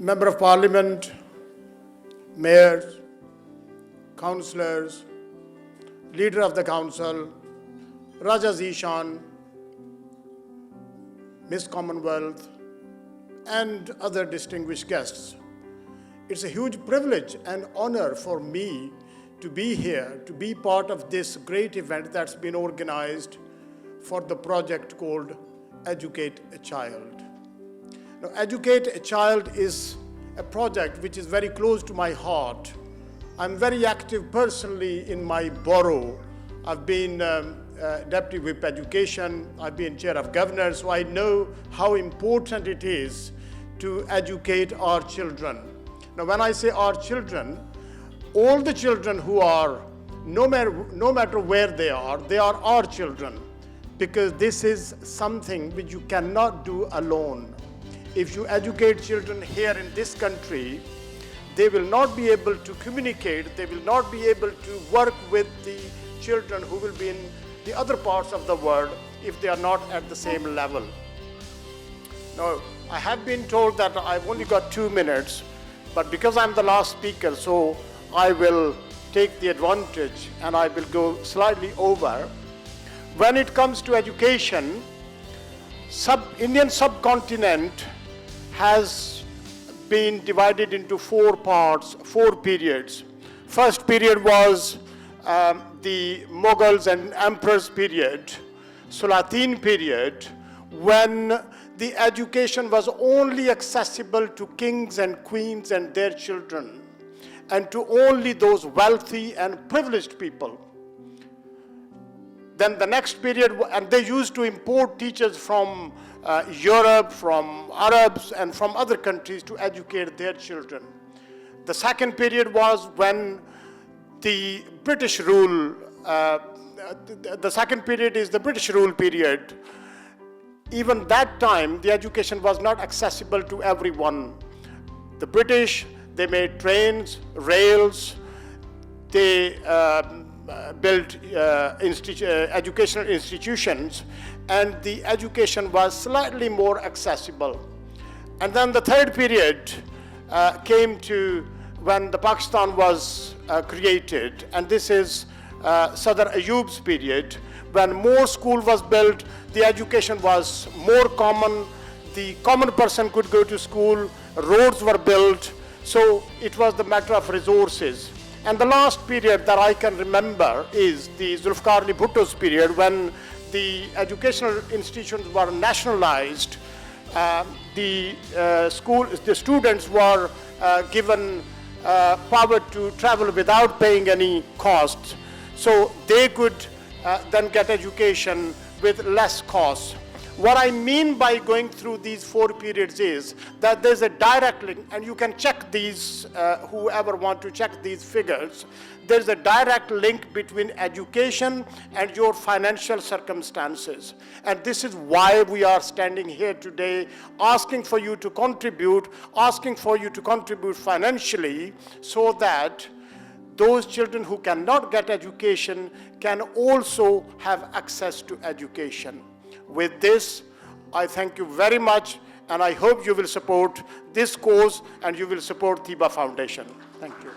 Member of Parliament, mayors, councillors, leader of the council, Raja Zishan, Miss Commonwealth, and other distinguished guests. It's a huge privilege and honor for me to be here, to be part of this great event that's been organized for the project called Educate a Child. Now, Educate a Child is a project which is very close to my heart. I'm very active personally in my borough. I've been Deputy Whip Education, I've been Chair of Governors, so I know how important it is to educate our children. Now, when I say our children, all the children who are, no matter where they are our children, because this is something which you cannot do alone. If you educate children here in this country, they will not be able to communicate, they will not be able to work with the children who will be in the other parts of the world if they are not at the same level. Now, I have been told that I've only got 2 minutes, but because I'm the last speaker, so I will take the advantage and I will go slightly over. When it comes to education, Indian subcontinent has been divided into 4 parts, 4 periods. First period was the Mughals and Emperors period, Salatin period, when the education was only accessible to kings and queens and their children, and to only those wealthy and privileged people. Then the next period, and they used to import teachers from Europe, from Arabs, and from other countries to educate their children. The second period was when the British rule, the second period is the British rule period. Even that time, the education was not accessible to everyone. The British, they made trains, rails, they built educational institutions, and the education was slightly more accessible. And then the third period came to when the Pakistan was created, and this is Sadr Ayyub's period, when more school was built, the education was more common, the common person could go to school, roads were built, so it was the matter of resources. And the last period that I can remember is the Zulfikar Ali Bhutto's period, when the educational institutions were nationalized. The students were given power to travel without paying any cost, so they could then get education with less cost. What I mean by going through these 4 periods is that there's a direct link, and you can check these, whoever want to check these figures, there's a direct link between education and your financial circumstances. And this is why we are standing here today, asking for you to contribute, financially, so that those children who cannot get education can also have access to education. With this, I thank you very much, and I hope you will support this cause and you will support Teebah Foundation. Thank you.